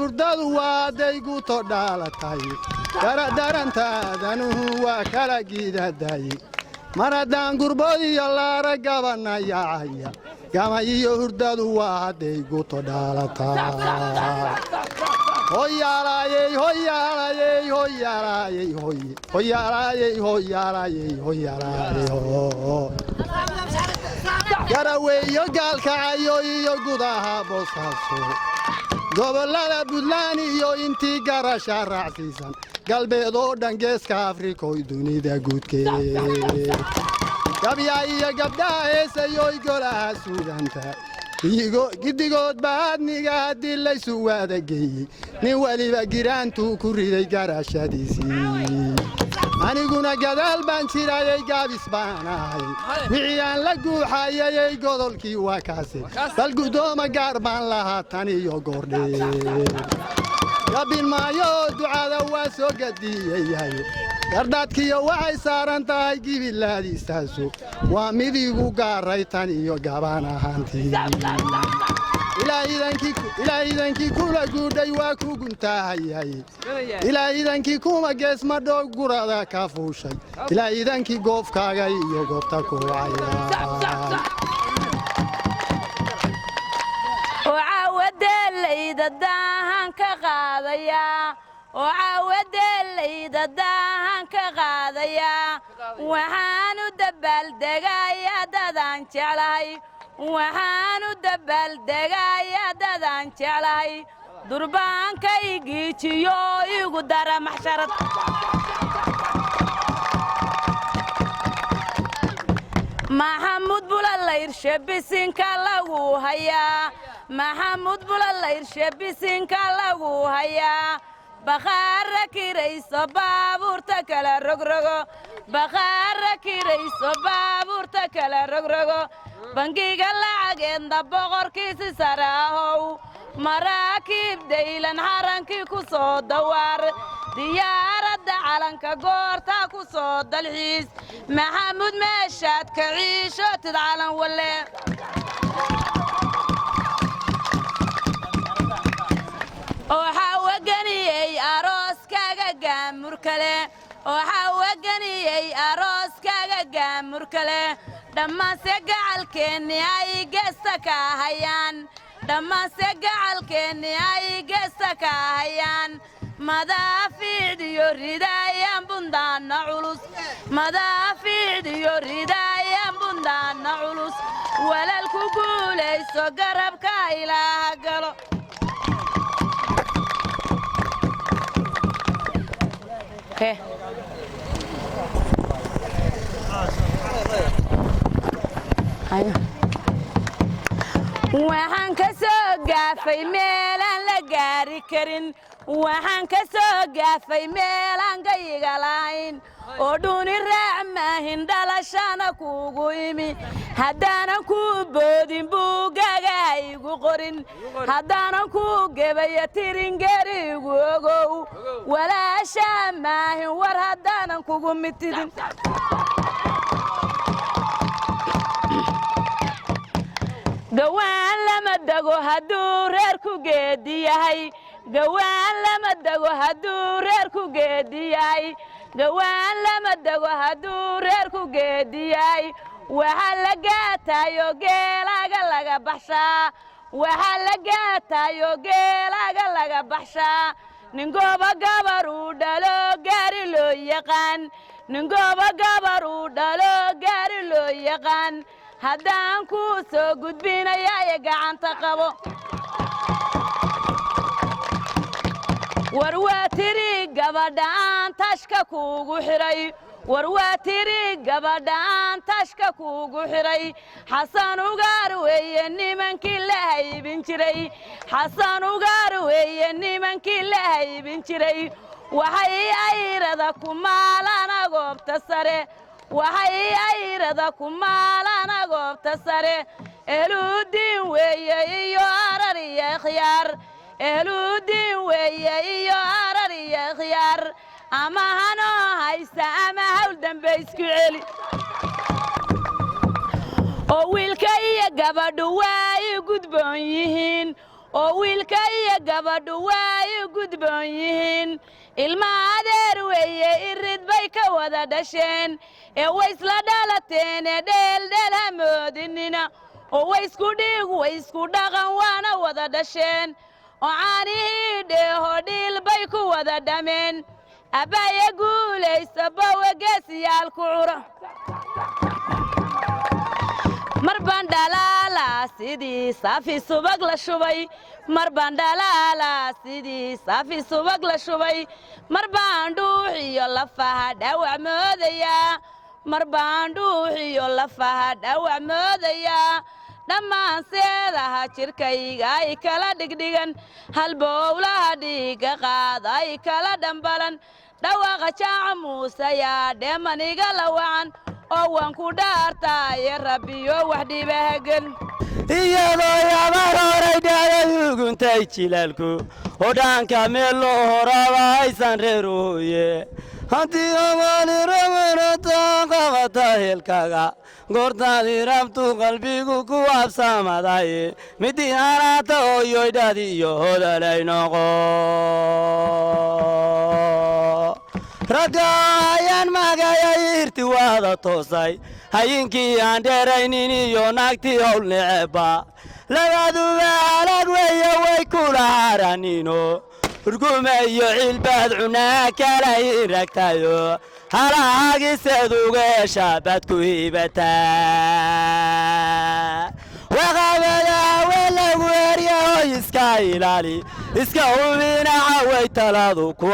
hurdadu waa daygu todhaalatay darantaadanu waa kala giidaday mar haddaan gurbood iyo laara gabanayacaya gama iyo hurdadu waa daygu todhaalatay hoyaalayey hoyaalayey hoyaalayey hoyaalayey hoyaalayey hoyaalayey garaweeyo gaalkacayo iyo gudaha boosaaso gobollada buntland iyo intii garasha raacsiisan galbeed oo dhan geeska afrikoy dunida guudkeed gabya iyo gabdhaha heesayoy golaha suganta giddigood baadniga haddii laysu waadageeyey nin weliba giraantuu ku riday garashadiisii aniguna gadaal baan jirayay gaabis baan ahay wixii aan la guuxayayay godolkii waa kaase bal guddooma gaar baan lahaa tan iyo goordheer gabbin maayo oo ducada waa soo gadiyayahay gardhaadkiyo waxay saaran tahay gibilaadiistaasu waa midigu gaaray tan iyo gabaan ahaantii ilaahidankii kula guudhay waa ku guntaahayahay ilaahidankii kuma geesmadho gurada ka fuushay ilaahidankii goofkaaga iyo goobta kuwacaya وعاودليدا داهان كقاديا وعاودليدا داهان كقاديا وحانو دبال دغايا ددان جعلاي وحانو دبال دغايا ددان جعلاي دربان كايغيجيو igu dara maxsharad محمود بولاlayr shabisinka lagu hayaa محمود بولاlayr shabisinka lagu hayaa baqaara kirayso baabuurta kala rogrogo baqaara kirayso baabuurta kala rogrogo bangiga lacageenda boqorkiisa saraahow maraakiib daylan harankii ku soo dawaar diyaaradda calanka goorta ku soo dalxiis maxamuud meeshaad ka ciishootid calan wale waxaa waganiyey arooskaaga gaamur kale waxaa waganiyey arooskaaga gaamur kale dhammaanse gacalkeenni ay geesta ka hayaan dhammaanse gacalkeenni ay geesta ka hayaan madaafiicdiyo ridaayaan bundaanna culus madaafiicdiyo ridaayaan bundaanna culus walal ku guulayso garabka ilaaha galo waxaan ka soo gaafay meelaan la gaari karin waxaan ka soo gaafay meelaan gayiga lahayn oo dhuni raac maahin dhalashana kuugu imi haddaanan kuu boodin buuggaaga haygu qorin haddaanan kuu gebaya tiringerigu ogow walaashaa maahin war haddaanan kugu mitidin gawaan lama dago hadduu reer ku geedi yahay gawaan lama dago hadduu reer ku geedi yahay gawaan lama dago hadduu reer ku geedi yahay waxaa la gaatayo geelaaga laga baxshaa waxaa la gaatayo geelaaga laga baxshaa ningooba gabar uu dhalo gaari loo yaqaan ningooba gabar uu dhalo gaari loo yaqaan haddaan kuu soo gudbinaya ee gacanta qabo war waa tiri gabadhaan tashka kuugu xiray war waa tiri gabadhaan tashka kuugu xiray xasan ugaar weeye nimankii la haybin jiray xasan ugaar weeye nimankii la haybin jiray waxay ayrada ku maalana goobta sare waxay ayrada ku maalana goobta sare eluudin weeye iyo arar iyo khiyaar eluudin weeye iyo arar iyo khiyaar ama hanoo haysta ama hawl dambe isku celi oo wiilka iyo gabadhu waa i gudboon yihiin oo wiilka iyo gabadhu way u gudboon yihiin ilma adeer weeye irid bay ka wada dhasheen ee way isla dhalateen dheeldheel ha moodinina oo way isku dhiig way isku dhaqan waana wada dhasheen oo caanihii dheeho dhiil bay ku wada dhameen abaya guulaysta bawa geesiyaal ku cura mar baan dhalaalaa sidii saafi subag la shubay mar baan dhalaalaa sidii saafi subag la shubay mar baan dhuuxiyo lafaha dhaawac moodayaa mar baan dhuuxiyo lafaha dhaawac moodayaa dhammaan seedaha jirkayga ay kala dhigdhigan halbowlaha dhiiga qaada ay kala dhambalan dhawaaqa jaaca muusayaa dheemaniga la wacan oo waan ku dhaartaaye rabbiyo wax dhibahagen iyadoo yabar horay dhacday uguntay jilaalku oo dhaanka meel loo horaba aysan reer hooye haddii amaani ramanatan qabata heelkaga goortaadii rabtu qalbigu ku absamadaye midii hanaata hooyoydhadi iyo hodalay noqo ragga ayaan magayay irti waada toosay hayinkii aan dheeraynin iyo naagtii howl necebba labaduba alag weeye way kula haranino urgume iyo cilbaad cunaa kala iragtayo halahaagiseed uga heshaa baad ku hiibataa waqabada welagu erya hoy iska ilaali iska hubina caway taladu ku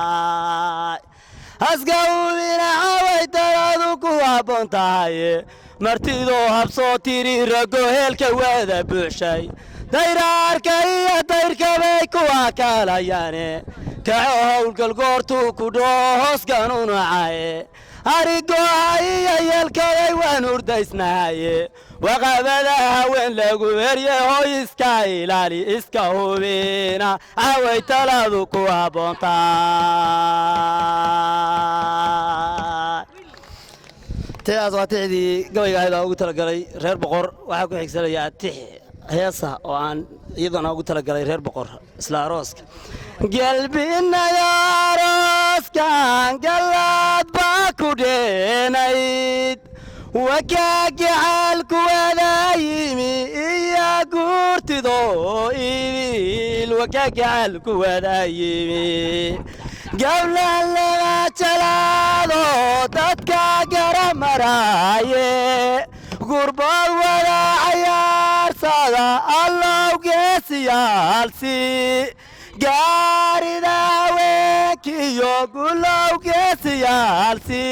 habboontahay aska hubina caway taladu ku habboontahaye martidoo habsoo tiri raggo heelka wada buuxshay dayraarka iyo dayrkabay kuwa kalayaane kaco howlgal goortuu ku dhoo hooskan u nacaye arigoha iyo yeelkaday waan hurdaysnahaye waqabada haween lagu herye hoy iska ilaali iska hubina caway taladu ku habboontahay taas waa tixdii gabayga ahayd ugu talagalay reer boqor waxaa ku xigsanayaa tix heesa oo aan iyadana ugu talagalay reer boqor isla arooska galbinaya arooskan galaad baa ku dheenayd wakaagacaalku wadaa yimi iyo guurtidoo idil wakaagacaalku wadaa yimi gablan laga jalaado dadka garamaraaye gurbood wada cayaarsada allow geesiyaalsi gaarida haweenkiyo gulow geesiyaalsi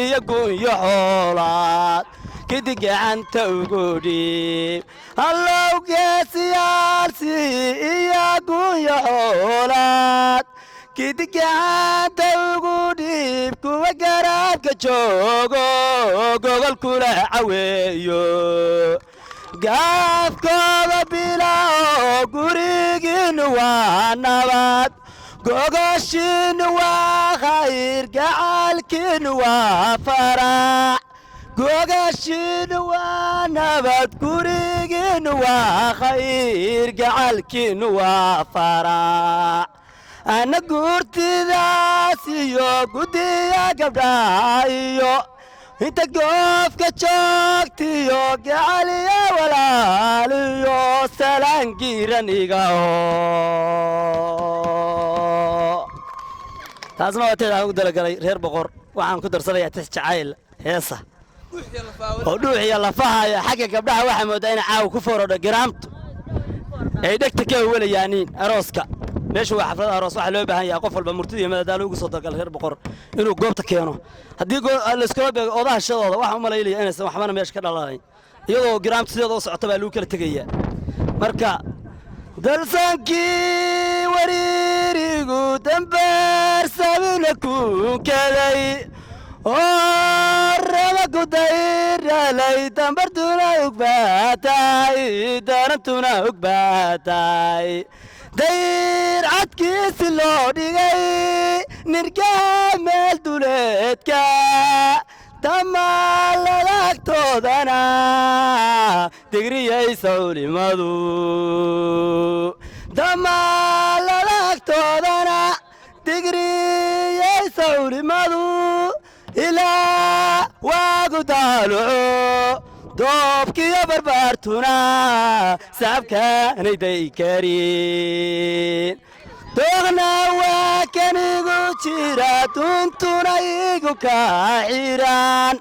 iyo gunyo xoolaad kidi gacanta ugu dhiib allow geesiyaalsi iyo gunyo xoolaad kidi gacanta ugu dhiib kuwa garaabka joogo gogol kula caweeyo gaafkooda bilao gurigiinnu waa nabad gogoshiinnu waa khayr gacalkiinnu waa farax gogoshiinnu waa nabad gurigiinnu waa khayr gacalkiinnu waa farax ana guurtidaas iyo guddiya gabdhaha iyo inta goofka joogtiyo gacaliyo walaaliyo salaan giiran igaho taasna waa teedaan ugu dalagalay reer boqor waxaan ku darsanayaa tix jacayl heesa oo dhuuxiya lafahaya xagga gabdhaha waxaa moodaa inay caawa ku forodho giraamtu ay dhegta ka welayaaniin arooska meesha waa xaflad aroos waxa loo baahan yahay qof walba murtida iyo madadaalo ugu soo dalgal reer boqor inuu goobta keeno haddii la iskula beego odaha shadooda waxa u malaynaya inaysan waxbana meesha ka dhalanayn iyadoo giraamta sideeda u socota baa lagu kala tegayaa marka dalsankii wariirigu dambeersabina kuunkaday oo raba ku dayralay dambartuna ugbaataay darantuna ugbaataay dayr cadkiisi loo dhigay nirgaha meel duleedka damaaladagtoodana digriyaysa culimadu damaaladagtoodana digriyaysa culimadu ilaa waagu daaluco doobkiyo barbaartuna saabkaanayday karin doogna waa kanigu jira duntuna igu kaaxiran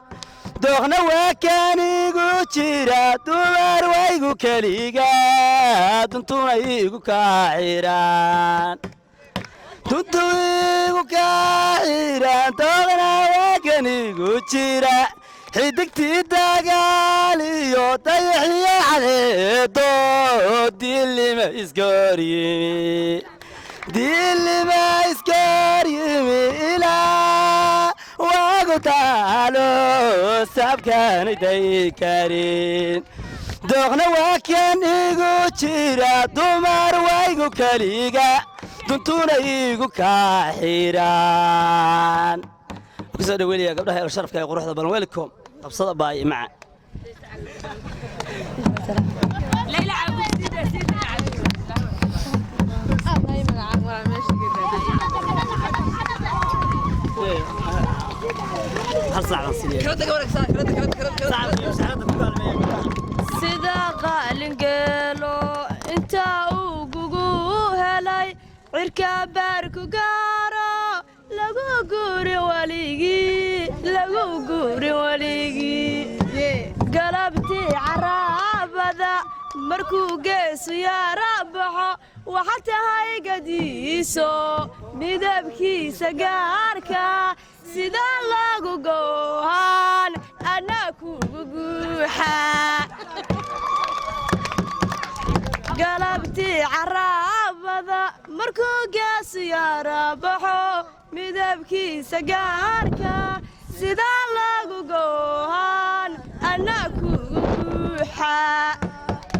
doogna waa kanigu jira dumar waygu keliga duntuna igu kaaxiran duntu igu kaaxiran doogna waa kanigu jira xidigtii dagaal iyo dayaxiyo cadeedo dilima iskoryimi ilaa waagu taalo saabkaanayday karin doogna waa kan igu jira dumar waygu keliga duntuna igu kaaxiran kusoo dhaweynaya gabdhaha el sharafka ee quruxda badan welcome qabsada baay maca sida qaalingeelo intaa uu gugu helay cirka baarku gaaro lagu guuri waligii galabtii caraabada markuu geesu yaara baxo waxa tahay gadiiso midabkiisa gaarka sida lagu goohan anaa kugu guuxa galabtii caraabada markuu geesu yaara baxo midabkiisa gaarka sida lagu goohan anaa kugu guuxa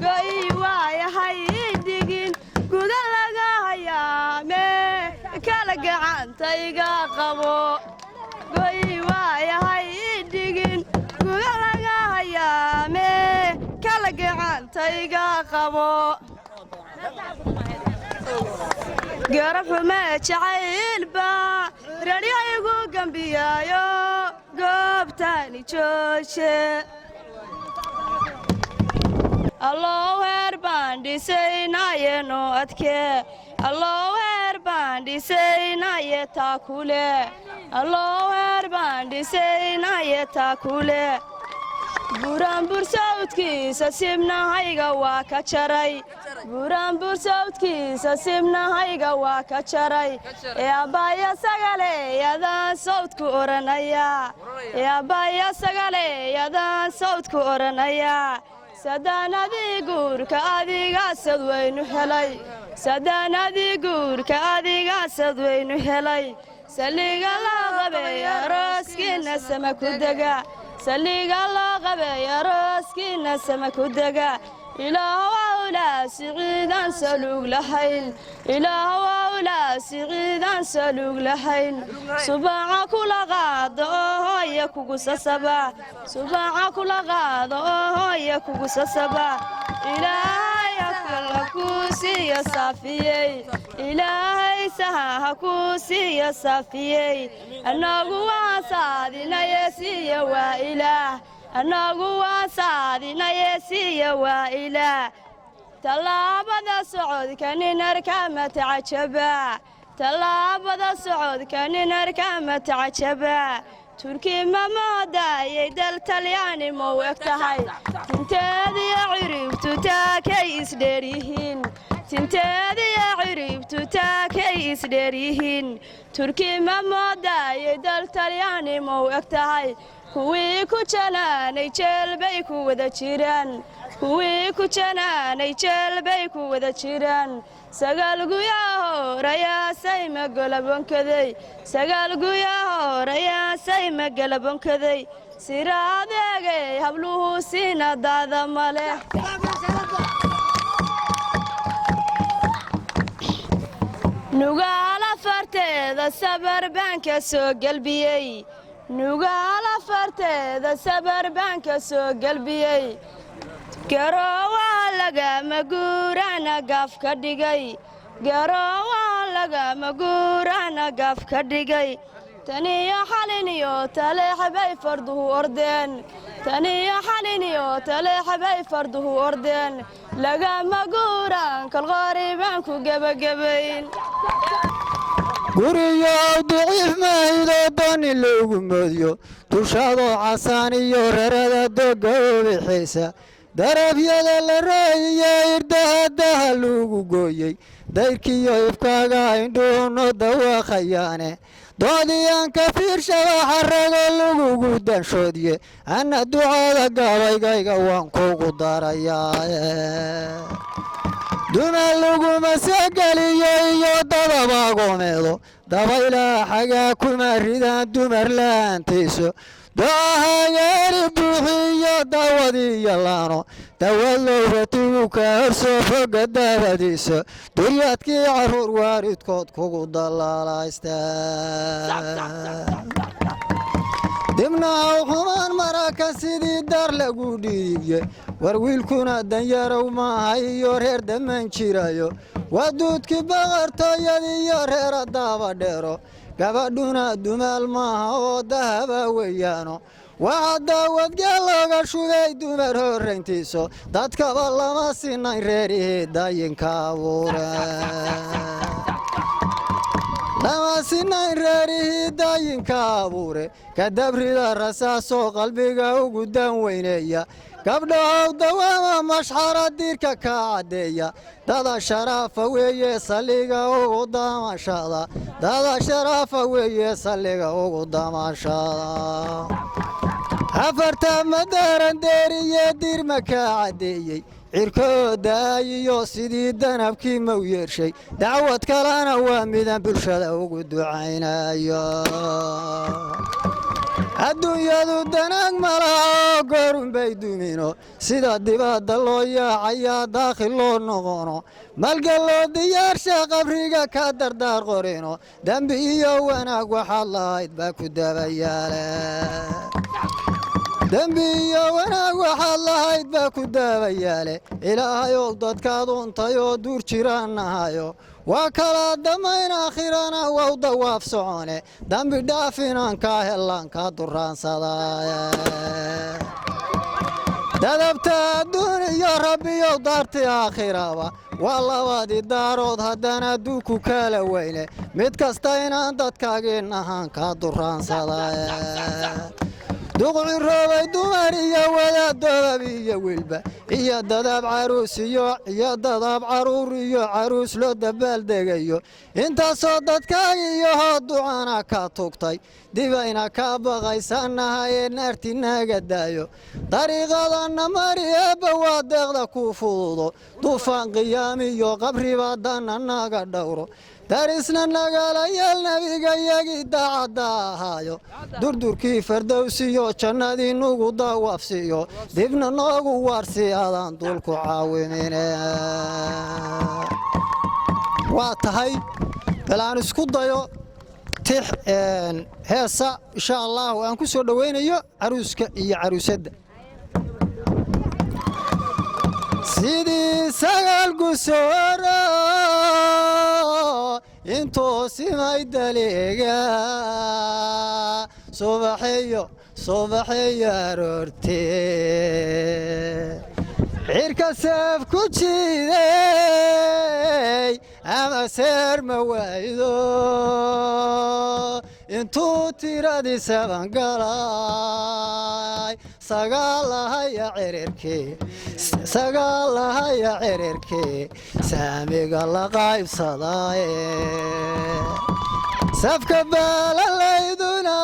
goy waayahay dhigin guda laga hayaame kala gacantayga qabo goy waayahay dhigin guda laga hayaame kala gacantayga qabo garaxume jacaylba raryaygu gambiyaayo goobtaani jooje allow heer baan dhisaynaye noo adkee allow heer baan dhisaynaye taa kule allow heer baan dhisaynaye taa kule buuraanbur sawdkiisa sibnahayga waa ka jaray buuraanbur sawdkiisa sibnahayga waa ka jaray ee abbaaya sagale yadaan sawdku oranayaa ee abbaaya sagale yadaan sawdku oranayaa sadaanadii guurka adigaasad waynu helay sadaanadii guurka adigaasad waynu helay saliga loo qabeeya rooskiina sama ku dega saliga loo qabeeya rooskiina sama ku dega ilaah awlaa siciidaan saluug lahayn ilaah awlaa siciidaan saluug lahayn subaaca kula qaado oo hooya kugu sasaba subaaca kula qaado oo hooya kugu sasaba ilaahay hakala kuu siiya saafiyey ilaahay saha kuu siiya saafiyey annagu waa saadinaye siiya waa ilaah annagu waa saadinaye siiya waa ilaah tallaabada socodka nin arkama tacajaba tallaabada socodka nin arkama tacajaba turki ma moodayay dal talyaani ma u eg tahay tinteediyo ciribtu taakay isdheeryihiin tinteediyo ciribtu taakay isdheeryihiin turki ma moodayay dal talyaani ma u eg tahay kuwii ku janaanay jeel bay ku wada jiraan kuwii ku janaanay jeel bay ku wada jiraan sagaal guyaa horayaasay magalabonkaday sagaal guyaa horayaasay magalabonkaday sira adeegay habluhu siina daada male nugaala farteeda sabar baan ka soo galbiyey nugaala farteeda sabar baan ka soo galbiyey garoowaa lagama guurana gaaf ka dhigay garoowaa lagama guurana gaaf ka dhigay taniyo xalin iyo taleex bay farduhu ordeen taniyo xalin iyo taleex bay farduhu ordeen lagama guuraan kalqoori baan ku gebagabayn guriyo duciif mahido dani loogu moodiyo dushaadoo casaan iyo rarada doga u bixaysa darafyada la raayiyo irdahadaha lagu gooyey dayrkiiyo ifkaaga indhuuno dawaaqayaane doodiyaan ka fiirshada xarago lagugu danshoodiye anna ducada gabaygayga waan kugu darayaaye dumar laguma soo geliyo iyo dadabaagomeedo dabaylaa xagaa kuma ridaan dumar la'aantayso doohayaari buuxiyo daawadiiyo laano dawad lowratigu ka horsoo foga daabadiisa duryaadkii carruur waalidkood kugu dallaalaysta dibnaha xumaan maraka sidii daar lagu dhiibiye war wiilkuna danyarow maaha iyo reer dhammaan jirayo waa duudkii baqartooyadiiyo reera daabadheero gabadhuna dumaal maaha oo dahaba weeyaano waxaa daawadgeel looga shugay dumar horrayntiiso dadkaba lama sinayn reerihii daayinka abuure lama sinayn reerihii daayinka abuure kadabrida rasaasoo qalbiga ugu daan weyneeya gabdhahow dawaama mashxara diirka ka caddeeya dada sharaafa weeye saliga ugu damashada dada sharaafa weeye saliga ugu damashada afarta madaran deeriye diirma ka caddeeyey cirkoodaaiyo sidii danabkii mau yeershay dacwad kalena waa midaan bulshada ugu ducaynayo adduunyadu danaag malaha oo goorunbay dumino sida dibadda loo yaacayaa daakhil loo noqono malgaloo diyaarsha qabriga ka dardaar qorino dembi iyo wanaag waxaad lahayd baa ku dabayaale dembi iyo wanaag waxaad lahayd baa ku daabayaale ilaahayow dadkaad untay oo duur jiraan nahayo waa kala damayn aakhirana wow dawaaf socone dambi dhaafinaan kaa hellaan kaa duraansadaaye dadabta adduun iyo rabbiyow daarti aakhiraba waa labadii daarood haddana duuku kala weyne mid kasta inaan dadkaagin ahaan kaa duraansadaaye duqciroobay dumar iyo wadaad dobab iyo wilba iyo dadaab caruus iyo dadaab caruur iyo caruus loo dabaaldegayo intaasoo dadkaaga iyo hoo ducana ka tugtay dibayna ka baqaysanahaye naarti naga daayo dariiqadanna mari eebba waa deeqda ku fududo dufaan qiyaamiyo qabriba danna naga dhowro darisna nagala yeel nebigayagii daacadda ahaayo durdurkii fardowsiyo jannadii nugu dawaafsiiyo dibna noogu waarsi adaan dulku caawimine waa tahay bal aan isku dayo tix heesa insha allahu aan ku soo dhowaynayo caruuska iyo caruusadda sidii sagaal gusoora intuu simay daliga subaxeeyo aroortee cirka seef ku jiiday ama seer ma waaydo intuu tiradii sabangalay sagaalahaya cirirkii saamiga la qaybsadaaye safka baalalayduna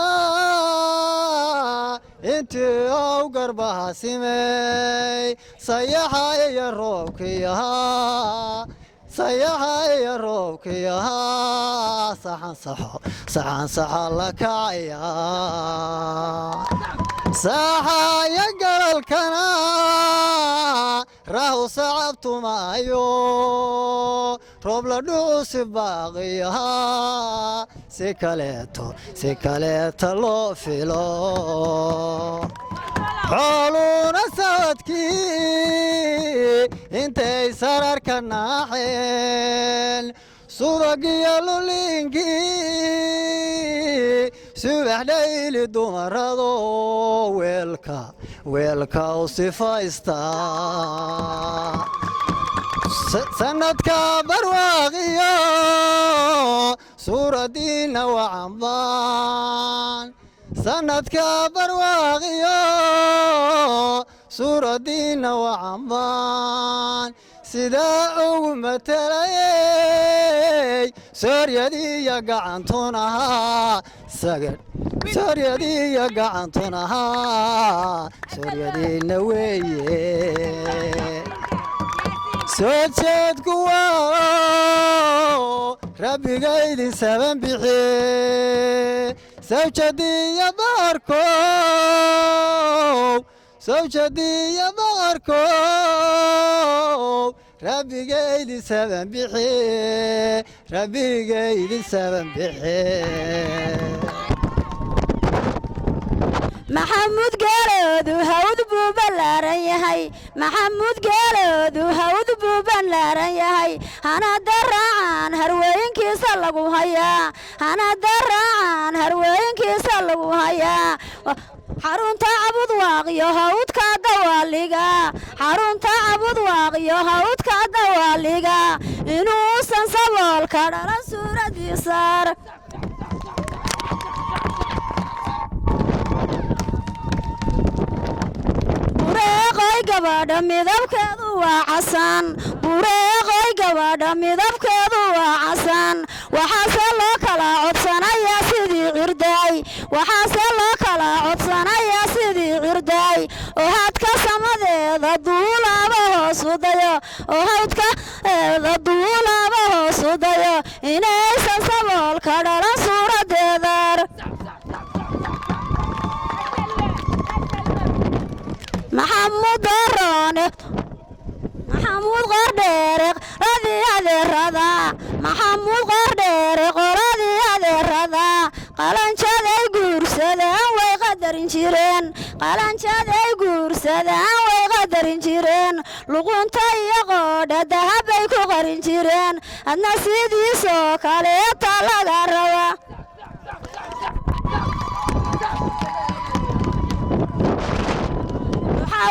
intii ow garbaha simey sayaxa iyo roobkii ahaa saxansaxo la kacaya saaxaya galalkana rahu sacabtumaayo roob la dhuusi baaqiyahaa si kaleeta loo filo xooluuna socodkii intay sararka naaxeen subagiyo luliinkii subax dhayli dumarado weelka u sifaystaa sanadka barwaaqiyo suuradiina wacambaan sanadka barwaaqiyo suuradiina wacambaan sidaa ugu matalayey sooryadiiyo gacantunahaa sooryadiiyo gacantunahaa sooryadiina weeye soo jeedku waa rabbigaydin saban bixe sawjadiiyo baqarkow rabbigaydin saban bixe maxamuud geeloodu hawd buu ballaaran yahay maxamuud geeloodu hawd buu ballaaran yahay hanada raacan harweeyinkiisa lagu hayaa hanada raacan harweeyinkiisa lagu hayaa xarunta cabudwaaqiyo hawdka dawaaliga xarunta cabudwaaqiyo hawdka dawaaliga inuusan saboolka dhalan suuradiisaar bureeqoy gabadha midabkeedu waa casan bureeqoy gabadha midabkeedu waa casan waxaase loo kala codsanayaa sidii cirday waxaase loo kala codsanayaa sidii cirday oo hadka samadeeda duulaaba hoos u dayo oo hawdka eeda duulaaba hoos u dayo inaysan saboolka dhalan suuradeedar maxamuud daroone maxamuud qordheere qoladii adeerada maxamuud qordheere qoladii adeerada qalanjaday guursadaan way qadarin jireen qalanjaday guursadaan way qadarin jireen luqunta iyo qoodha dahabbay ku qarin jireen adna sidiisoo kaleeta laga raba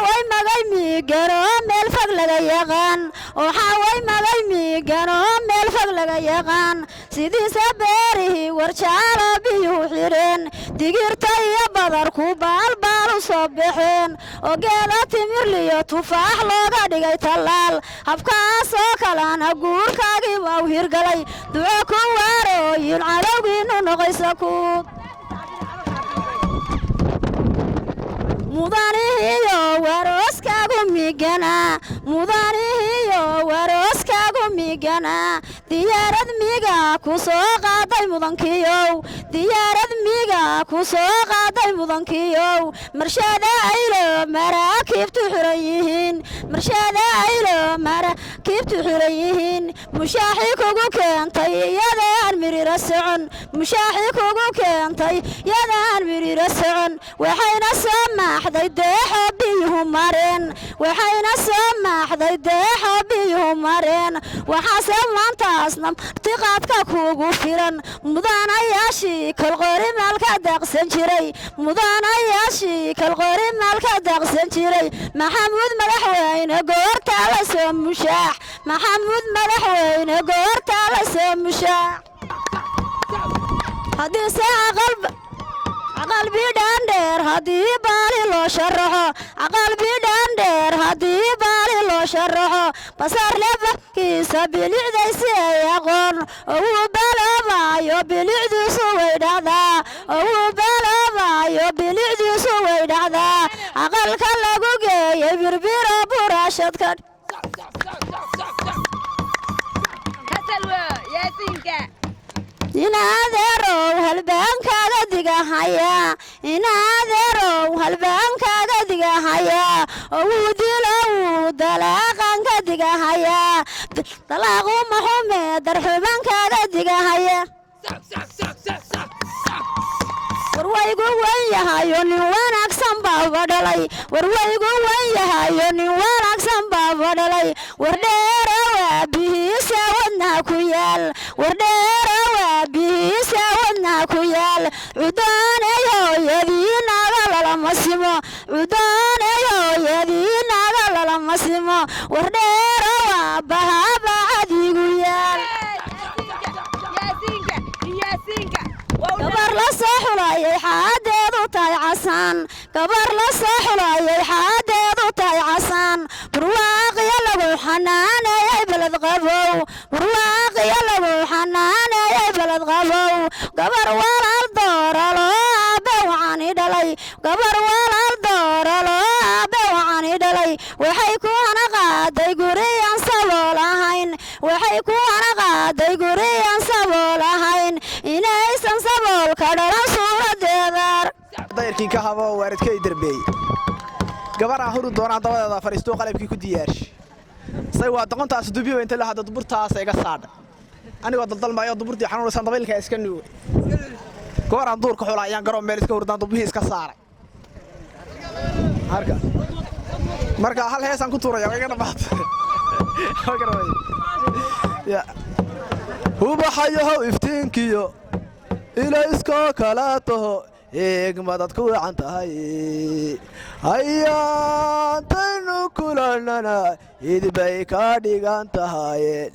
way magay miigano meel fog laga yaqaan waxaa way magay miigano meel fog laga yaqaan sidiisa beerihii warjaalo biyuu xidheen digirta iyo badarku baalbaal u soo baxeen oo geeda timirliyo tufaax looga dhigay tallaal habkaasoo kalena guurkaagii waa u hirgalay duco ku waarooyin cadowgiinu noqaysa kuub mudanihiyo warooskaagu migana mudanihiyo warooskaagu migana diyaarad miga ku soo qaaday mudankiyow diyaarad miga ku soo qaaday mudankiyow marshada aylo maraakiibtu xiran yihiin marshada aylo maraakiibtu xiran yihiin mushaaxi kugu keentay iyadaan mirira socon mushaaxi kugu keentay iyadaan mirira socon waxayna soo maaxday deexoo biyuhu mareen waxayna soo maaxday deexoo biyuhu mareen waxaase maantaasna martiqaadka kugu filan mudanayaashii kalqori maalka daaqsan jiray mudanayaashii kalqori maalka daaqsan jiray maxamuud madaxweyne goortaa la soo mushaax maxamuud madaxweyne goortaa la soo mushaax haddii se aqalbi dhaandheer haddii baali loo sharaxo aqalbi dhaandheer haddii baali loo sharaxo basar lebakiisa bilicdaysi ay aqoon owuu baloobayo bilicdiisu way dhacdaa owuu baloobayo bilicdiisu way dhacdaa aqalka lagu geeyey birbiro buraashadka inaadeerow halbaankaaga digahaya inaadeerow halbaankaaga digahaya owuu dilo wuu dalaaqanka digahaya dalaaqu maxume darxubankaaga digahaya wan yahayo nin wanaagsan baa dhalay warwaygu wan yahayo nin wanaagsan baa dhalay wardheera waa bihiisa wadna ku yaal wardheera waa bihiisa wadna ku yaal cudaaneyo yadiinaga lalama simo cudaaneyo yadiinaga lalama simo wardheera waa bahaba adigu yaal gabar la soo xulayay xaadeedu tahay casaan gabar la soo xulayay xaadeedu tahay casaan barwaaqiya lagu xanaaneeyay balad qabow barwaaqiya lagu xanaaneeyay balad qabow gabar walaal dooralo aabe waxaan i dhalay gabar walaal dooralo aabe waxaan i dhalay waxay kuwana qaaday guriyaan sabool ahayn waxay kuwana qaaday guriyaan sabool ahayn inaysan saboolka dhalan suuradeedar dayrkii ka habo waaridkay darbeey gabar aan huru doonaan dabadeeda fariisto qalabkii ku diyaarshi say waa doqontaas dubiyo inta la hada duburtaas iga saadha anigoo daldalmaayo duburtii xanuunaysan dabaylka iska nuugay gabar aan duurka xula ayaan garoon meel iska hurdaan dubihii iska saaray marka hal heesan ku tuuraya way iga dhabaatay ubaxayahow iftiinkiyo ila iskoo kala taho eegmadad ku wacan tahay hayaantaynu kulannana idbay ka dhigan tahaayeen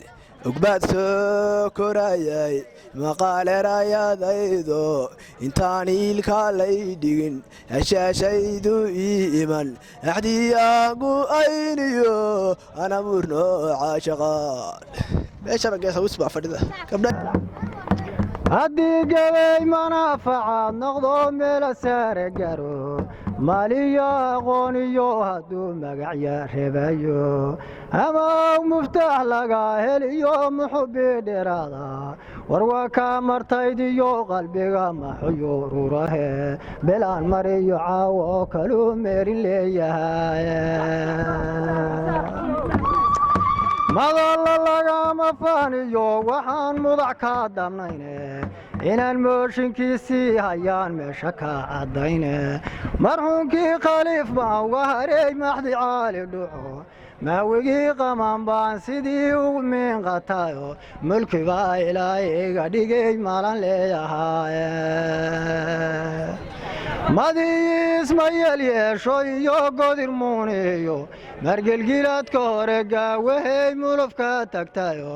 ogbaad soo korayay maqaalerayadaydo intaan iilka lay dhigin hashaashaydu ii iman axdiyaagu ayniyo ana murno caashaqaan meeshaba geesa wisbaa fadhida haddii gabay manaafacaad noqdo meela saare garo maaliyo aqooniyo hadduu magacya reebayo ama muftaax laga heliyo muxubbi dheeraada war waa kaa martaydiyo qalbiga maxuyo rurahe belaan mariyo caawo oo kaluu meerin leeyahay madalla lagama faaniyo waxaan mudac ka damnayne inaan mooshinkiisii hayaan meesha ka caddayne marxuunkii khaliif baan uga hareey maxdi caali dhuco maawigii qamaan baan sidii ugu miinqatayo mulkibaa ilaahayga dhigay malan leeyahay madiis ma yeelyeesho iyo godir muuniyo margelgilaadka hore gaawahey mulufka tagtayo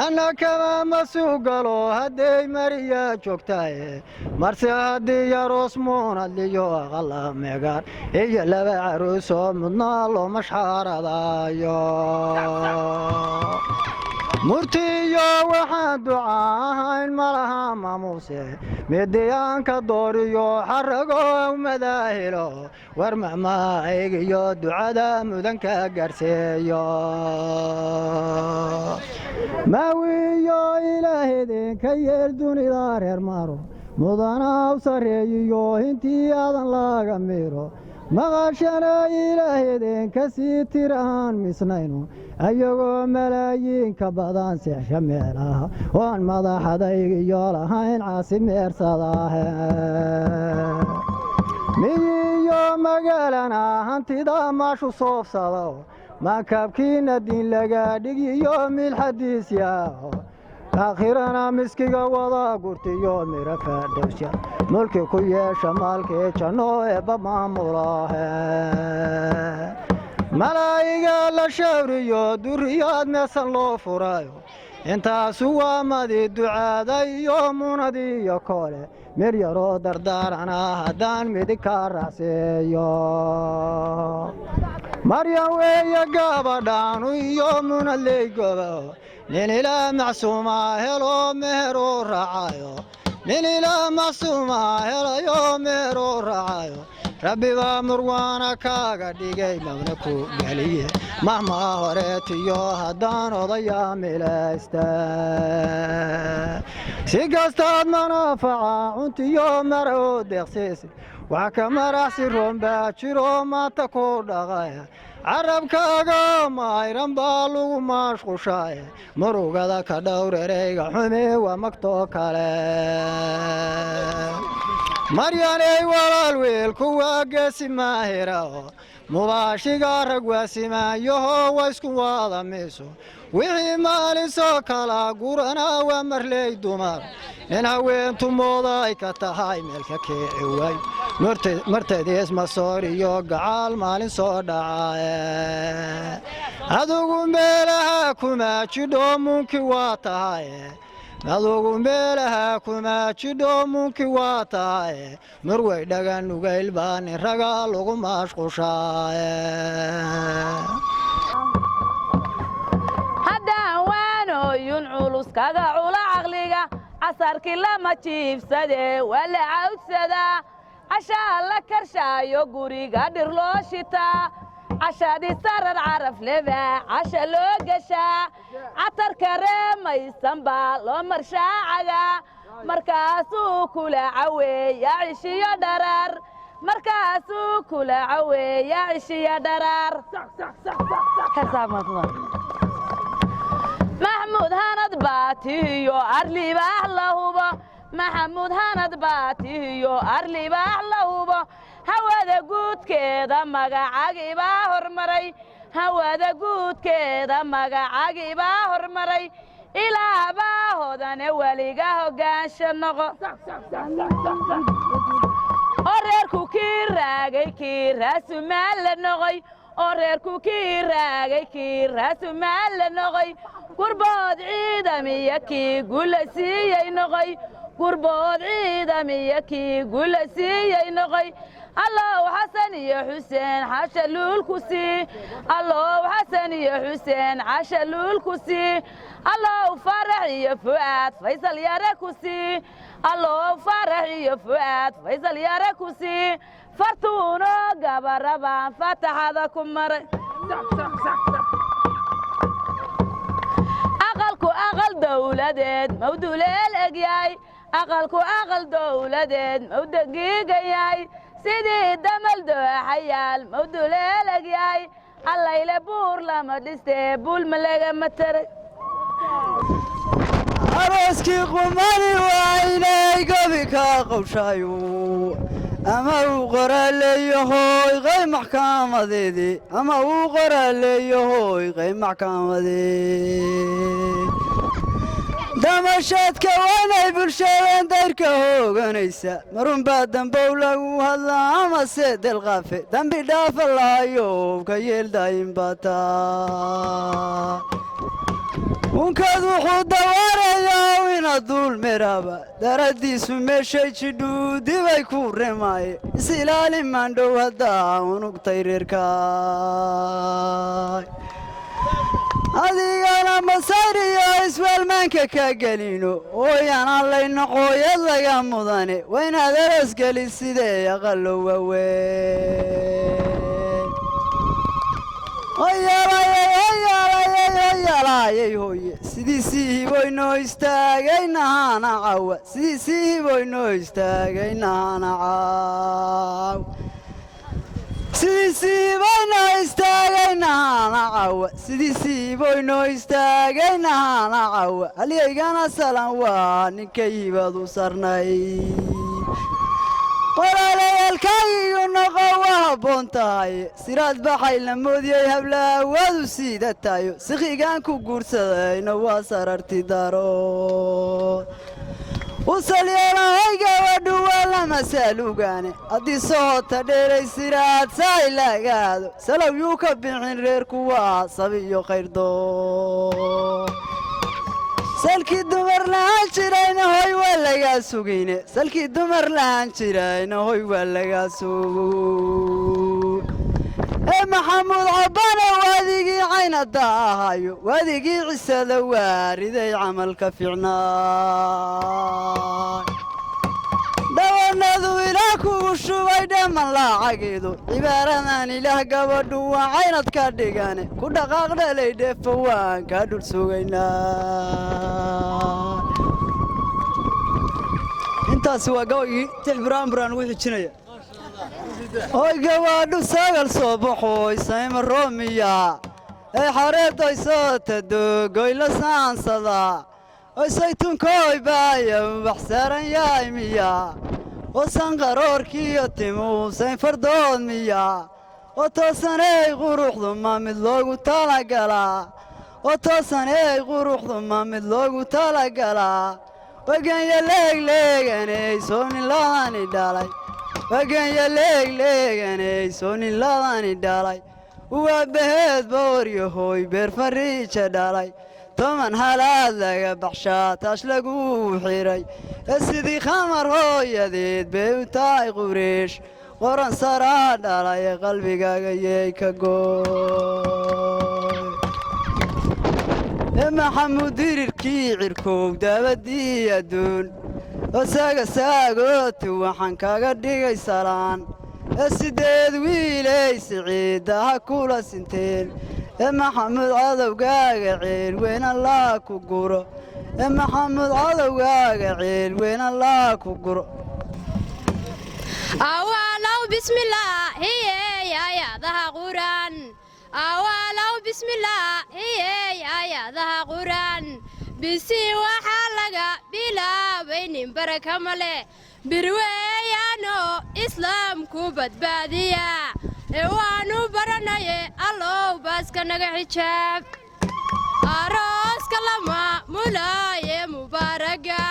anna kama ma suugalo hadday mariya joogtaye marse haddii yaroos muunadliyo aqala meegaan iyo laba caruusoo mudnaa loo mashxaaradayo murtiyo waxaan duca ahayn malaha maamuuse midiyaanka dooriyo xarago madaahilo war mamahaygiyo ducada mudanka gaarseeyo maawiyo ilaahidinka yeel dunida reer maro mudana u sarreeyiyo intii aadan laga miro maqashana ilaahidinka sii tirahaan misnayno ayagoo malaayiinka badan seexsha meelaha oan madaxadaygiyo lahayn caasi meersadaahe miyiyo magaalana hantida maashu soofsado maakaabkiina diin laga dhigiyo milxadiis yaaho aakhirana miskiga wada gurtiyo miro fadhowsya mulki ku yeesha maalkii janno eebba maamulaahe malaa'iga la shawriyo duriyaad meesan loo furayo intaasu waa madi ducaada iyo munadiyo koole mir yaroo dardaarana haddaan midig ka raacseeyo maryam weeye gabadhaanu iyo munadley gobo nin ilaa macsuuma helo meheruu raacayo nin ilaa macsuuma helayo meheruu raacayo rabbi baa murwaana kaaga dhigay mabna ku geliye mahmaa horeetiyo haddaan odayaa milaysta si kastaad manaafaca cuntiyo mara oo deeqsiisi wax ka maraxsi roonbaa jiro maanta ku dhaqaya carabkaaga mayran baa lagu mashqushaaye murugada ka dhowr ereyga xume waa magtoo kale maryanay walaal weelku waa geesi maahira mubaashiga rag waasimaayaho waa isku wada miiso wixii maalin soo kala gurana waa marley dumar in haweentu mooda ay ka tahay meelka kici way marteediis masoor iyo gacaal maalin soo dhaca adugu meelaha kuma jidho munki waa tahay adugu meelaha kuma jidho munki waa tahay marway dhagan nugayl baan raga lagu mashquushaa haddaan waanooyun culus kaga cula caqliga casarkii lama jiibsadee waa la cawdsadaa cashaa la karshaayo guriga dhir loo shitaa cashadii sarar caraf lebaa casha loo gashaa catarka reemaysan baa loo marshaacagaa markaasuu kula caweeya cishiyo dharaar markaasuu kula caweeya cishiyo dharaar maxamuud hanad baatihiyo arlibaax la hubo maxamuud hanad baatihiyo arlibaax la hubo hawada guudkeeda magacagibaa hormaray hawada guudkeeda magacagibaa hormaray ilaabaa hodane weliga hoggaansha noqo oo reerku kii raagay kii raasumaal la noqoy oo reerku kii raagay kii raasumaal la noqoy gurbood ciidamiyo kii gula siiyey noqoy gurbood ciidamiyo kii gula siiyey noqoy allow xasan iyo xuseen xasha luulku sii allow xasan iyo xuseen xasha luulku sii allow farax iyo fu'aad faysal yare ku sii allow farax iyo fu'aad faysal yare ku sii fartuuno gabarabaan fataxada ku maray aqalku aqal dawladeed mawduleel egyahay aqalku aqal dawladeed mawdagiigayahay sidii damal dooxayaal mawduleel egyahay allayle buur lama dhistee buulma lagama taray arooskii qumani waa inay gobi ka qowshaayo ama uu qoraaleeyahoy qay maxkamadeedii ama uu qoraaleeyahoy qay maxkamadeed damashaadka waanay bulshadeen dayrka hooganaysa marunbaa dambow lagu hadlaa amase delqaafe dambi dhaafa lahayo ka yeeldayin bataa unkaad wuxuu dawaarayaa inaad duul meraaba daradiisu meeshay jidhuu dibay ku remaaye is ilaali maandhow haddaa unugtay reerkaay adigana masayriyo iswaalmaanka ka gelino ooyanaan laynoqooyad laga mudane waa inaad erasgeli sidee aqallo waaweyn yalaayay hooye sidiisii hiboynoo istaagaynahana cawa sidiisii hiboynoo istaagaynahana caaw sidiisii hiboynoo istaagaynahana cawa sidiisii hiboynoo istaagaynahana cawa halyaygana salan waa ninkay hibadu sarnay walaalayaalkaagigu noqo waa habboon tahay siraad baxay la moodiyey hablaawadu siidatayo sikhigaan ku guursadayna waa sararti daro usalyeelahay gabadhu waa lama saalugaane haddii sohota dheeray siraad saay laagaado salow yuu ka bixin reerku waa sabiyo khayrdoon salkii dumar lahaan jirayna hoy waa lagaa sugayne salkii dumar lahaan jirayna hoy waa lagaa sugo maxamuud cabbane waadigii caynada ahayo waadigii cisada waariday camalka fiicnaa dhawanadu ilaah kugu shubay dhamman laacageedu cibaaradan ilaah gabadhu waa caynad ka dhigane ku dhaqaaq dhalay dheefo waan kaa dhul sugaynaa intaasi waa gabaygii tix buraanburaan ugu xijinaya hoy gabaadhu sagal soo baxoy sayma roomiya ee xareebday soo tadogoy la saansada oy saytunkoy baaya ubax saaran yahay miya وسنقروركي يتمو سنفردود ميا وتوسني قروح ضمام اللوغو تالاقلا وتوسني قروح ضمام اللوغو تالاقلا وقن يليق ليقني سوني لاني دالاي وقن يليق ليقني سوني لاني دالاي وابهد بوريهوي بير فريشة دالاي طمان هالاد لغا بحشات اشلقو حيري السيدي خمر هو يديد بيوتاي قريش وران سراد على قلبي قاقيك قوي اما حمود ديركي عركوب دابدي يدون وساق ساقوت وحن كاقدي سلان السيديد ويلي سعيد هاكولا سنتين اما حمود عضو قاقعين وين الله كقرو اما حمود عضو قاقعين وين الله كقرو أولو بسم الله هي يا ذا قرآن أولو بسم الله هي يا ذا قرآن بسي وحلقة بلا بين بركة ملي برويانو إسلام كوبت بادية إوانو برناي الله بس كنغ حجاب أروس كلمة مولاي مباركة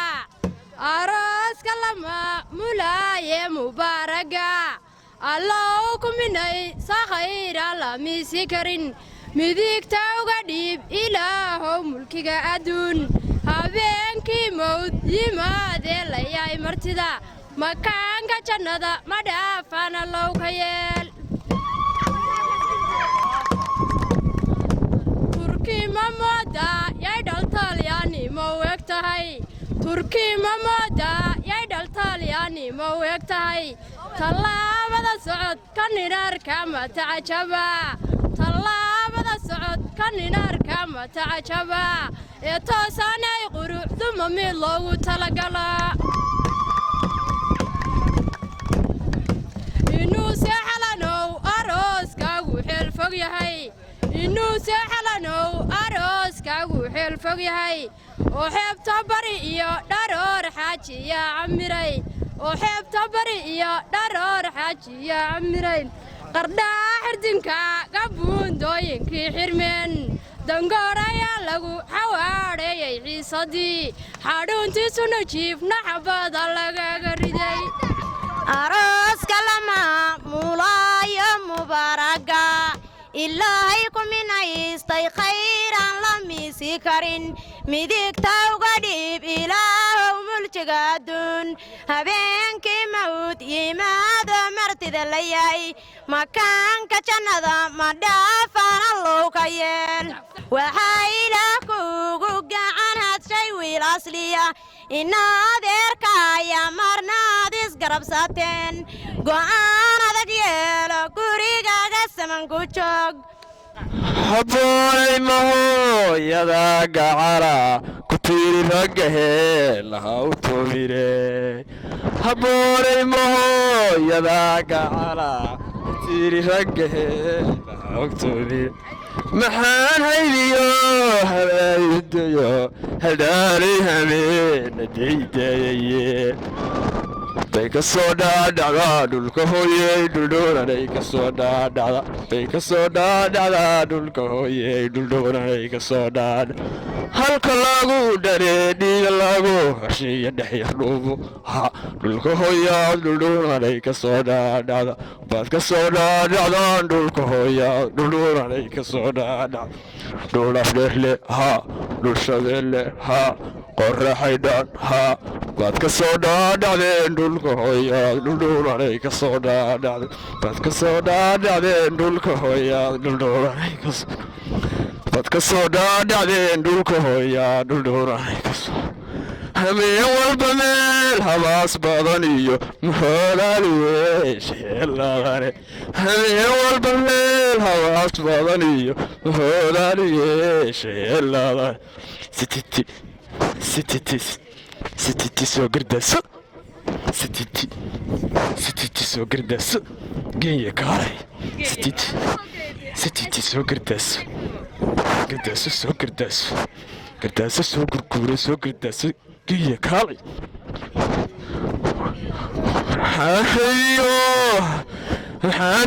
أراس كلمة مولاي مباركة الله كمني سخير الله مسكرين مديك توقديب إله ملكك أدون هبينك موت يماد ليا مرتدا مكانك جنة مدافن الله كيل تركي ممودا يدل طالياني موكتهاي تركي ممودا يدل طالياني موكتهاي طلابة سعود كنينار كما تعجبا طلابة سعود كنينار كما تعجبا يتوساني قروح ثم ميلو تلقلا إنو سحلانو أروس كاو حيل فوقيهاي إنو سحلانو أروس كاو حيل فوقيهاي وحب تبري إيو دارور حاجي يا عمري وحب تبري إيو دارور حاجي يا عمري قردا حردنكا قبون دوينكي حرمين دنقورا يا لغو حواري عيصدي حارونتي سنو جيف نحباد اللغا قردي أراس كلمة مولاي مباركة إلهيكم من عيستي خيرا لم يسكرين مديك توقديب إله ملتك دون هبينك موت يماد مرتد اللياي مكانك جنة مدافن الله كيال وحايلك وقعان هاتشي والأصلية إنا ذيركا يا مرنا ديس قرب ساتين قعان هذا ديال قريقا قسمن كوشوك حبوي مهو يدا قعرا كتير رقه لها وطويري حبوي مهو يدا قعرا كتير رقه لها وطويري محان هيديو هلايديو هداري همين ديدايي بيك الصودا دعا دولك هوي دولدونا بيك الصودا دعا بيك الصودا دعا دولك هوي دولدونا بيك الصودا هل كلاغو دري دي كلاغو هشي يدحي حروبو ها دولك هوي دولدونا بيك الصودا دعا بيك الصودا دعا دولك هوي دولدونا بيك الصودا دعا دولا فلحلي ها دول شغل ها قرر حيدان ها بعد كسودا دعين دولك هويا دولدول عليك صودا دعين بعد كسودا دعين دولك هويا دولدول عليك بعد كسودا دعين دولك هويا دولدول عليك همي والبميل هواس بدنيو مهلالي شيلا غني همي والبميل هواس بدنيو مهلالي شيلا غني ستتي ستتي سو قرداس ستتي سو قرداس جاي كاري ستتي سو قرداس سو قرداس سو قرقوري سو قرداس جاي كاري maxaan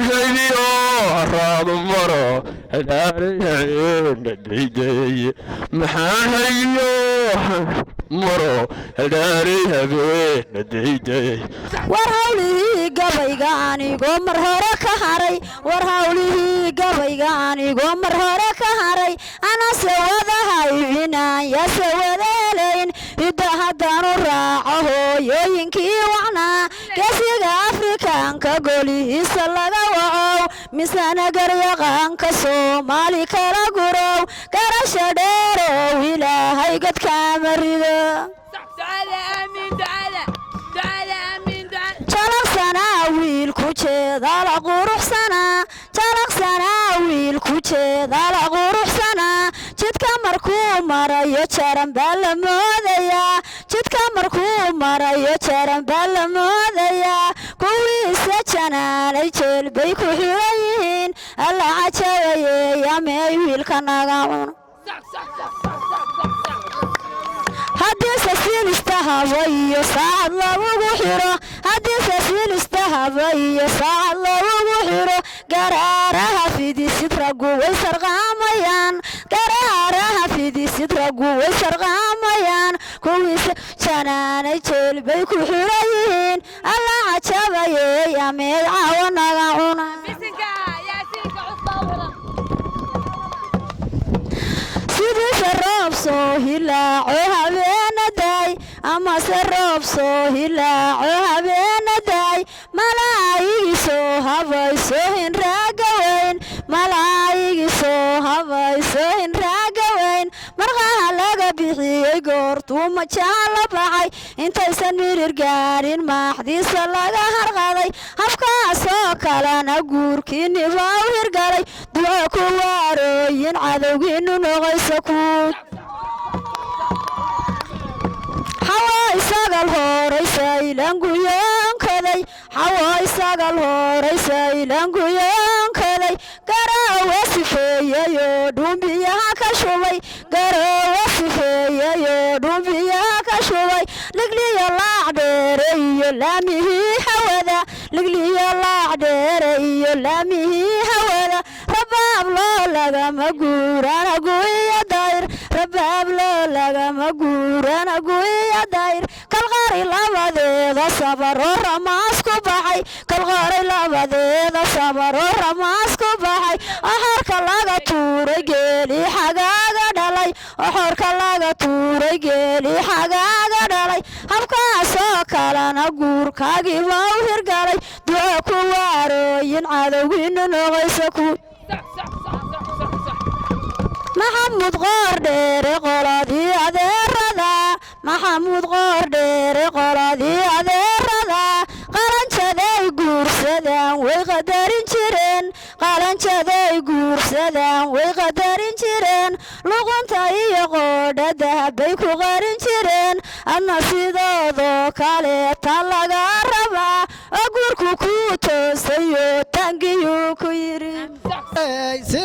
haydiyo haraadu maro hadaarayhabeennadayday maxaan haydiyo maro hadaaray habeenadayday war hawlihii gabayga anigoo mar hore ka haray war hawlihii gabayga anigoo mar hore ka haray anase wada haybinaan yase wadaelayn hidda haddaanu raaco hooyooyinkii wacnaa geesiga afrikaanka golihiisa laga wacow misana garyaqaanka soomaali kala gurow garasha dheerow ilaahay godkaama rido jalaqsanaa wiilku jeedala quruxsanaa jalaqsanaa wiilku jeedala quruxsanaa jidka markuu marayo jaran baa la moodayaa jidka markuu marayo jaran baa la moodayaa kuwiisa janaanay jeel bay ku xiran yihiin alla cajabayey amey wiilka naga cuno haddiise silista haba iyo saacad lagugu xiro haddiise silista haba iyo saacad lagugu xiro garaaraha fidisid raggu way sarqaamayaan garaaraha fidisid raggu way sarqaamayaan kuwiisa janaanay jeel bay ku xiran yihiin alla cajabayey ameey caawo naga cuna sidiise roob soo hilaaco habeenaday amase roob soo hilaaco habeenaday malaa'igii soo habayso hinraaga weyn malaa'igii soo habayso hinraaga weyn marqaha laga bixiyey goortuu majaha la baxay intaysan mirir gaarin maaxdiisa laga harqaday habkaasoo kalena guurkiiniba u hirgalay duco ku waarooyin cadowgiinu noqaysa kuud xawaa isagal horaysa ilanguyoonkaday xawaa isagal horaysa ilanguyoonkaday garoowa sifeeyeyoo dhumbiyaha ka shubay garoowa sifeeyeyoo dhumbiyaha ka shubay ligliyo laac dheere iyo laamihii hawada ligliyo laac dheere iyo laamihii hawada rabaab loo lagama guurana guiyo dayr rabaab loo lagama guurana guiyo dayr kalqari labadeeda sabaro ramaas ku baxay kalqari labadeeda sabaro ramaas ku baxay oxorka laga tuuray geeli xagaaga dhalay oxorka laga tuuray geeli xagaaga dhalay habkaasoo kalena guurkaagiiba u hirgalay duco ku waarooyin cadowgiinu noqaysa ku maxamuud qoor dheere qoladii adeerada maxamuud qoor dheere qoladii adeerada qalanjaday guursadaan way qadarin jireen qalanjaday guursadaan way qadarin jireen luqunta iyo qoodha dahabbay ku qarin jireen adna sidoodoo kaleeta laga rabaa oo guurku ku toosayo tangiyuu ku yidhi si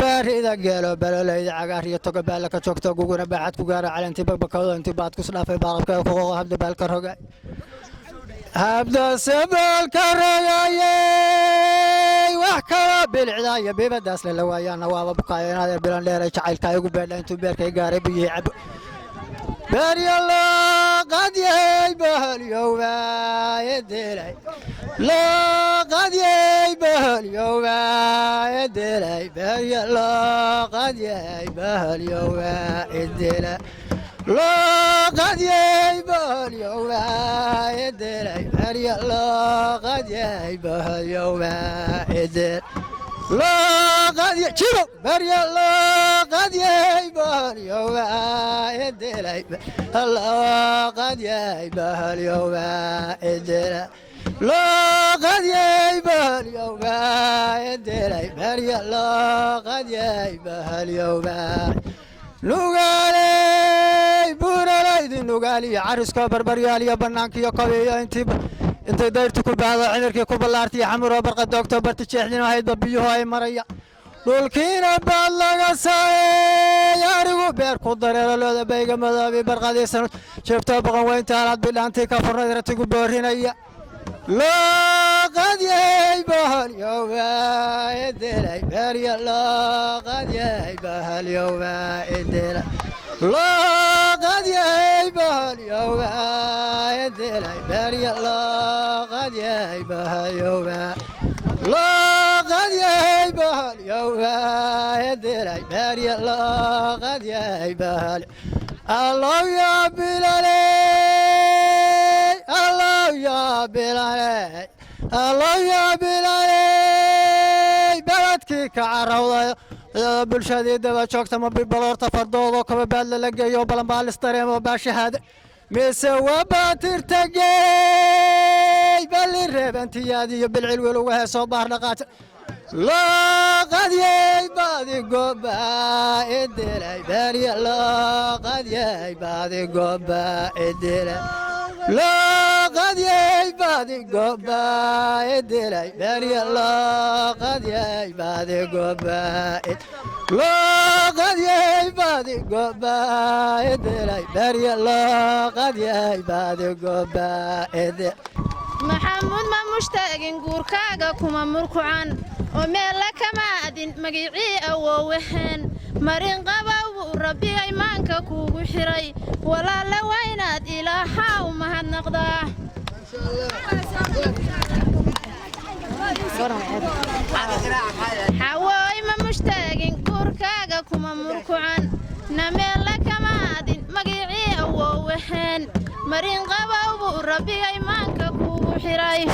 baarida geelo balolayda cagaar iyo toga baalla ka joogto guguna baaxad ku gaara calantii bagbakado intii baad ku sdhaafay baaqabka ku qoqo habda baalka rogay habda sabaalka rogayey wax kala bilicda iyo bibadaas la waayaana waaba buqaayo inaad bilan dheeray jacaylka igu beedha intuu beerkay gaaray biyey cabo beeryalo qadyey bahalyowba edelay loo qadyey bahalyowba edelay beeryalo qadyey bahalyowba edelay loo qadyey bahalyowba edelay beeryalo qadyey bahalyowba edelay loo qadyey jiro beeryalo qadyey bahalyowba edelay loo qadyey bahalyowba edelay loo qadyey bahalyowba edelay beeryalo qadyey bahalyowba nugaaley buuralaydi nugaaliyo cariska barbaryaal iyo bannaankiiyo kobiyo intay dayrtu ku baahdo cidirkii ku ballaartiyo xamuroo barqa doogto barti jeexdin ahaydba biyuhu ay maraya dhulkiina baad laga saayey arigu beer ku dareero looda bayga madoobi barqadiisan jeebtoo boqon weynta alaad bidhaantii ka furnayd ratigu boorinaya لقد يبه اليوم إدلي بريا لقد يبه اليوم إدلي لقد يبه اليوم إدلي بريا لقد يبه اليوم لقد يبه اليوم إدلي بريا لقد يبه الله يا بلالي الله يا بلالي الله يا بلالي بلدكي كعروضة bulshadii daba joogta ma bibalorta fardoodo kaba baad la geeyo balan baalis dareemo baashahada mise waa baatirtagey bali reebantiyaad iyo bilcil weel uga heesoo baar dhaqaata لقد يبادي قبا إدلي بريا لقد يبادي قبا إدلي لقد يبادي قبا إدلي بريا لقد يبادي قبا لقد يبادي قبا إدلي بريا لقد يبادي قبا إدلي محمود ما مشتاقين قوركاغا كما مركعان وميلا كما أدين مقيعي أووهن مرين قباو ربي إيمانك كوغو حري ولا لوينات إلها ومهد نقضاه حواي ما مشتاقين قوركاغا كما مركعان نميلا كما أدين مقيعي أووهن مرين قباو ربي إيمانك كوغو حري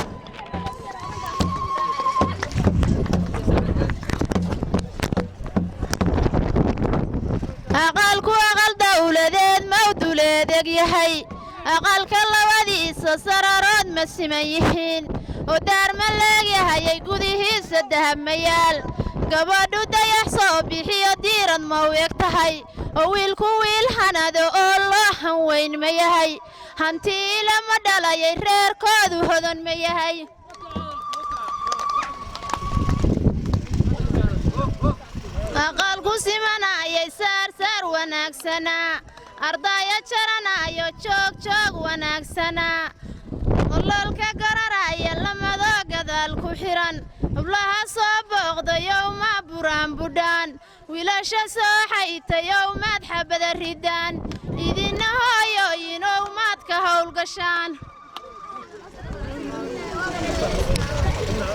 aqalku aqal dawladeed mawduleedeg yahay aqalka labadiisa sararood ma siman yihiin oo daar ma leegyahayay gudihiisa dahabmayaal gabadhu dayax soo bixiyo diirad ma u eg tahay oo wiilku wiil hanado oo loo hanweyn ma yahay hantiila ma dhalayay reerkoodu hodan ma yahay aqalku simanayay saar wanaagsanaa ardaya jaranayo joog wanaagsanaa ololka gararaya lamadoo gadaal ku xiran hablaha soo booqdayow ma buraan budhaan wiilasha soo xaytayow maad xabada ridaan idina hooyooyinow maad ka howlgashaan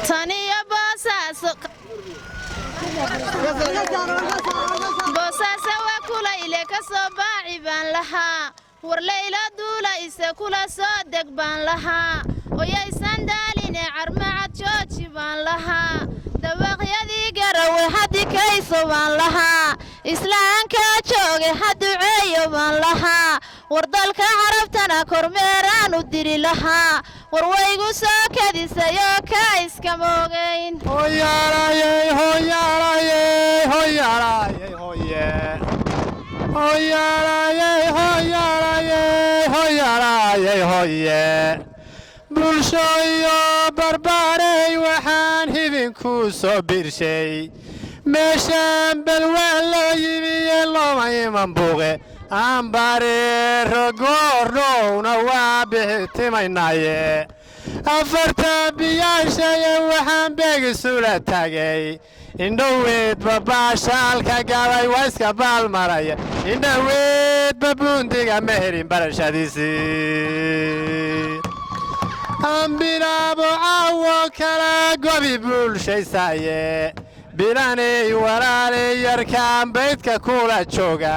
taniyo boosaasa waa kulayle ka soo baaci baan lahaa war layla duulaysa kula soo deg baan lahaa oyaysan daaline carmacad jooji baan lahaa dabaqyadii garawe hadikayso baan lahaa islaankaa jooge haduceeyo baan lahaa war dalka carabtana kormeeraan u diri lahaa war waygu soo kadisayoo kaa iskama ogayn bulsho iyo barbaarey waxaan hidinku soo birshay meeshaan balwaan loo yimiye looma iman buuqe aan bareero goordhowna waa bixitimaynaye afarta biyaashaya waxaan beegisula tagay indhoweedba baashaalka gabay waa iska baalmaraya indhoweedba buundiga ma helin barashadiisii ambilaabo caawo kala gobi bulshaysaye bilanay walaalay yarkaan baydka kula jooga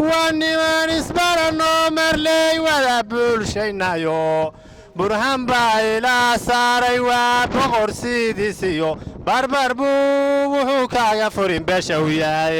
waa niman isbaranoo marley wada bulshaynayo burhan baa ilaa saaray waa boqor sidiisiyo barbar buu wuxuu kaaga furin beesha u yahay